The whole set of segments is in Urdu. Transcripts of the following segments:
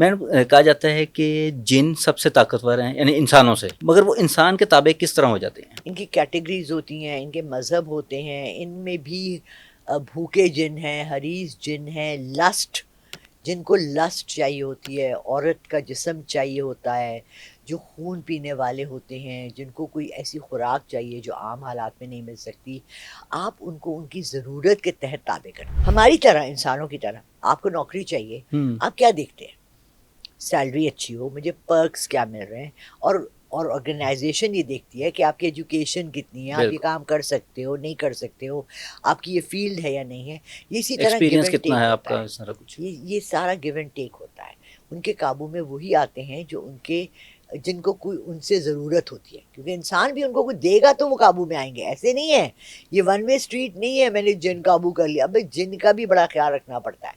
میں کہا جاتا ہے کہ جن سب سے طاقتور ہیں یعنی انسانوں سے، مگر وہ انسان کے تابع کس طرح ہو جاتے ہیں؟ ان کی کیٹیگریز ہوتی ہیں، ان کے مذہب ہوتے ہیں، ان میں بھی بھوکے جن ہیں، حریص جن ہیں، لسٹ، جن کو لسٹ چاہیے ہوتی ہے، عورت کا جسم چاہیے ہوتا ہے، جو خون پینے والے ہوتے ہیں، جن کو کوئی ایسی خوراک چاہیے جو عام حالات میں نہیں مل سکتی، آپ ان کو ان کی ضرورت کے تحت تابع کریں، ہماری طرح، انسانوں کی طرح۔ آپ کو نوکری چاہیے، آپ کیا دیکھتے ہیں؟ سیلری اچھی ہو، مجھے پرکس کیا مل رہے ہیں، اور آرگنائزیشن یہ دیکھتی ہے کہ آپ کی ایجوکیشن کتنی ہے، آپ یہ بالکل، کام کر سکتے ہو نہیں کر سکتے ہو، آپ کی یہ فیلڈ ہے یا نہیں ہے۔ یہ اسی طرح گیو ایکسپیرینس اینڈ کتنا ٹیک ہے آپ ہوتا ہے، کا، سارا کچھ؟ یہ سارا گیو اینڈ ٹیک ہوتا ہے۔ ان کے قابو میں وہی آتے ہیں جو جن کو کوئی ان سے ضرورت ہوتی ہے، کیونکہ انسان بھی ان کو کوئی دے گا تو وہ قابو میں آئیں گے، ایسے نہیں ہے، یہ ون وے اسٹریٹ نہیں ہے میں نے جن قابو کر لیا۔ اب جن کا بھی بڑا خیال رکھنا پڑتا ہے،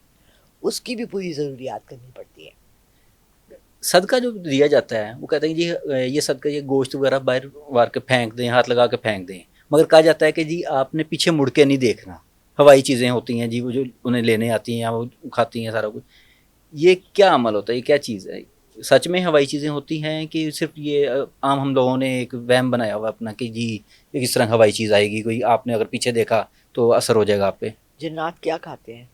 اس کی بھی پوری ضروریات کرنی پڑتی ہے۔ صدقہ جو دیا جاتا ہے وہ کہتے ہیں جی یہ صدقہ، یہ گوشت وغیرہ باہر وار کے پھینک دیں، ہاتھ لگا کے پھینک دیں، مگر کہا جاتا ہے کہ جی آپ نے پیچھے مڑ کے نہیں دیکھنا۔ ہوائی چیزیں ہوتی ہیں جی، وہ جو انہیں لینے آتی ہیں یا وہ کھاتی ہیں سارا کچھ، یہ کیا عمل ہوتا ہے، یہ کیا چیز ہے؟ سچ میں ہوائی چیزیں ہوتی ہیں کہ صرف یہ عام ہم لوگوں نے ایک وہم بنایا ہوا اپنا کہ جی یہ کس طرح ہوائی چیز آئے گی، کوئی آپ نے اگر پیچھے دیکھا تو اثر ہو جائے گا آپ پہ؟ جنات کیا کھاتے ہیں؟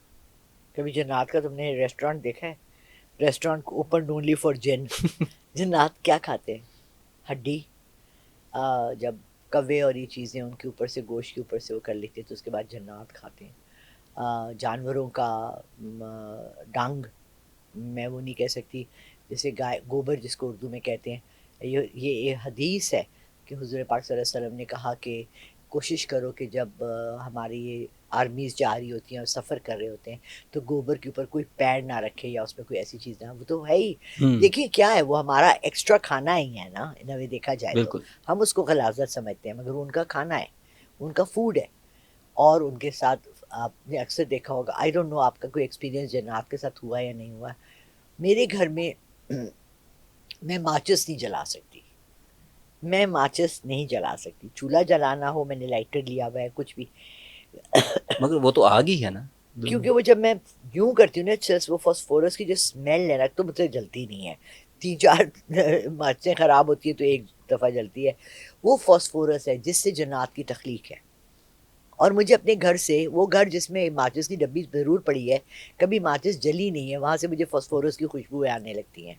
کبھی جنات کا تم نے ریسٹورانٹ دیکھا ہے؟ ریسٹورانٹ اوپن اونلی فار جن۔ جنات کیا کھاتے ہیں؟ ہڈی، جب کوے اور یہ چیزیں ان کے اوپر سے، گوشت کے اوپر سے وہ کر لیتے ہیں تو اس کے بعد جنات کھاتے ہیں۔ جانوروں کا ڈنگ، میں وہ نہیں کہہ سکتی، جیسے گائے گوبر جس کو اردو میں کہتے ہیں، یہ حدیث ہے کہ حضور پاک صلی اللہ علیہ وسلم نے کہا کہ کوشش کرو کہ جب ہماری یہ آرمیز جا رہی ہوتی ہیں اور سفر کر رہے ہوتے ہیں تو گوبر کے اوپر کوئی پیر نہ رکھے یا اس میں کوئی ایسی چیز نہ، وہ تو ہے ہی، دیکھیے کیا ہے، وہ ہمارا ایکسٹرا کھانا ہی ہے نا، انہیں دیکھا جائے تو بالکل۔ ہم اس کو غلاظت سمجھتے ہیں، مگر وہ ان کا کھانا ہے، ان کا فوڈ ہے۔ اور ان کے ساتھ آپ نے اکثر دیکھا ہوگا، آئی ڈونٹ نو آپ کا کوئی ایکسپیرینس جنات کے ساتھ ہوا یا نہیں ہوا، میرے گھر میں میں ماچس نہیں جلا سکتی، میں ماچس نہیں جلا سکتی، چولہا جلانا ہو میں نے لائٹر لیا ہوا ہے کچھ بھی، مگر وہ تو آگ ہی ہے نا۔ کیونکہ وہ جب میں یوں کرتی ہوں نا، وہ فاسفورس کی جو اسمیل ہے نا تو مجھے جلتی نہیں ہے، 3 4 مارچیں خراب ہوتی ہیں تو ایک دفعہ جلتی ہے، وہ فاسفورس ہے جس سے جنات کی تخلیق ہے۔ اور مجھے اپنے گھر سے، وہ گھر جس میں ماچس کی ڈبی ضرور پڑی ہے، کبھی ماچس جلی نہیں ہے، وہاں سے مجھے فاسفورس کی خوشبوئیں آنے لگتی ہیں،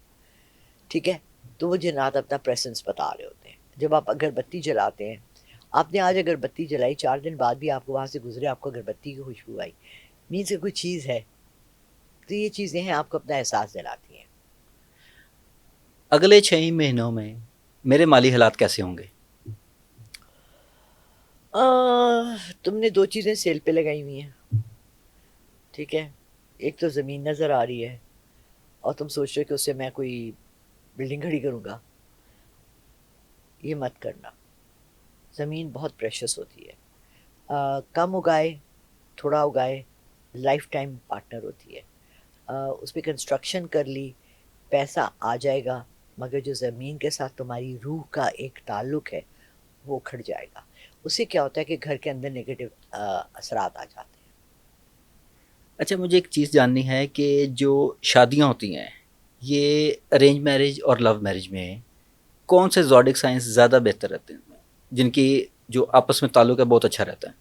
ٹھیک ہے؟ تو وہ جنات اپنا پریسنس بتا رہے ہوتے ہیں۔ جب آپ اگربتی جلاتے ہیں، آپ نے آج اگربتی جلائی، 4 دن بعد بھی آپ کو وہاں سے گزرے، آپ کو اگربتی کی خوشبو آئی، مینس کہ کوئی چیز ہے، تو یہ چیزیں ہیں، آپ کو اپنا احساس دلاتی ہیں۔ اگلے 6 مہینوں میں میرے مالی حالات کیسے ہوں گے؟ تم نے 2 چیزیں سیل پہ لگائی ہوئی ہیں، ٹھیک ہے؟ ایک تو زمین نظر آ رہی ہے اور تم سوچ رہے کہ اس سے میں کوئی بلڈنگ کھڑی کروں گا، یہ مت کرنا۔ زمین بہت پریشس ہوتی ہے، کم اگائے، تھوڑا اگائے، لائف ٹائم پارٹنر ہوتی ہے۔ اس پہ کنسٹرکشن کر لی، پیسہ آ جائے گا، مگر جو زمین کے ساتھ تمہاری روح کا ایک تعلق ہے وہ کھٹ جائے گا۔ اس سے کیا ہوتا ہے کہ گھر کے اندر نگیٹو اثرات آ جاتے ہیں۔ اچھا، مجھے ایک چیز جاننی ہے کہ جو شادیاں ہوتی ہیں یہ ارینج میرج اور لو میرج میں کون سے زوڈک سائنس زیادہ بہتر رہتے ہیں، جن کی جو آپس میں تعلق ہے بہت اچھا رہتا ہے؟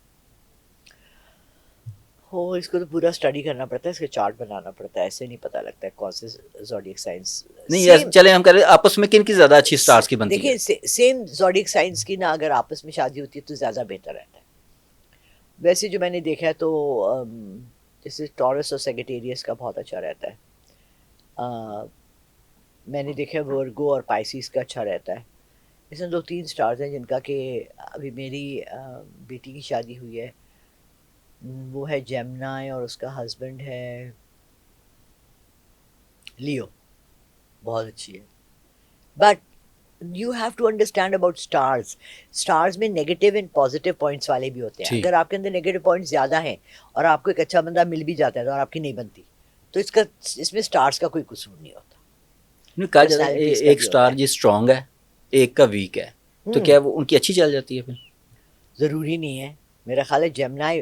ہو، اس کو تو پورا اسٹڈی کرنا پڑتا ہے، اس کا چارٹ بنانا پڑتا ہے، ایسے نہیں پتہ لگتا ہے کون سے زوڈیک سائنس نہیں سیم۔ چلے ہم کہہ رہے آپس میں کن کی زیادہ اچھی سٹارز کی بنتی ہے؟ دیکھیں سیم زوڈیک سائنس کی نا اگر آپس میں شادی ہوتی ہے تو زیادہ بہتر رہتا ہے۔ ویسے جو میں نے دیکھا ہے تو جیسے ٹورس اور سیگیٹیریس کا بہت اچھا رہتا ہے، میں نے دیکھا ہے ورگو اور پائسیس کا اچھا رہتا ہے۔ اس میں 2 3 سٹارز ہیں جن کا کہ ابھی میری بیٹی کی شادی ہوئی ہے، وہ ہے جیمنائی اور اس کا ہسبینڈ ہے لیو، بہت اچھی ہے۔ But you have to understand about stars, stars میں نگیٹو اینڈ پازیٹیو پوائنٹس والے بھی ہوتے ہیں، ٹھیک۔ اگر آپ کے اندر نگیٹو پوائنٹس زیادہ ہیں اور آپ کو ایک اچھا بندہ مل بھی جاتا ہے اور آپ کی نہیں بنتی تو اس میں اسٹارز کا کوئی قصور نہیں ہوتا، نہیں، کہا جاتا ہے پرسنالٹیز کا ایک بھی ہوتا سٹار ہے۔ جی اسٹرانگ ہے ایک کا ویک ہے، تو کیا وہ ان کی اچھی چل جاتی ہے پھر؟ ضروری نہیں ہے، میرا خیال ہے جیمنائی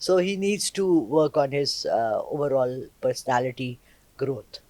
So he needs to work on his overall personality growth.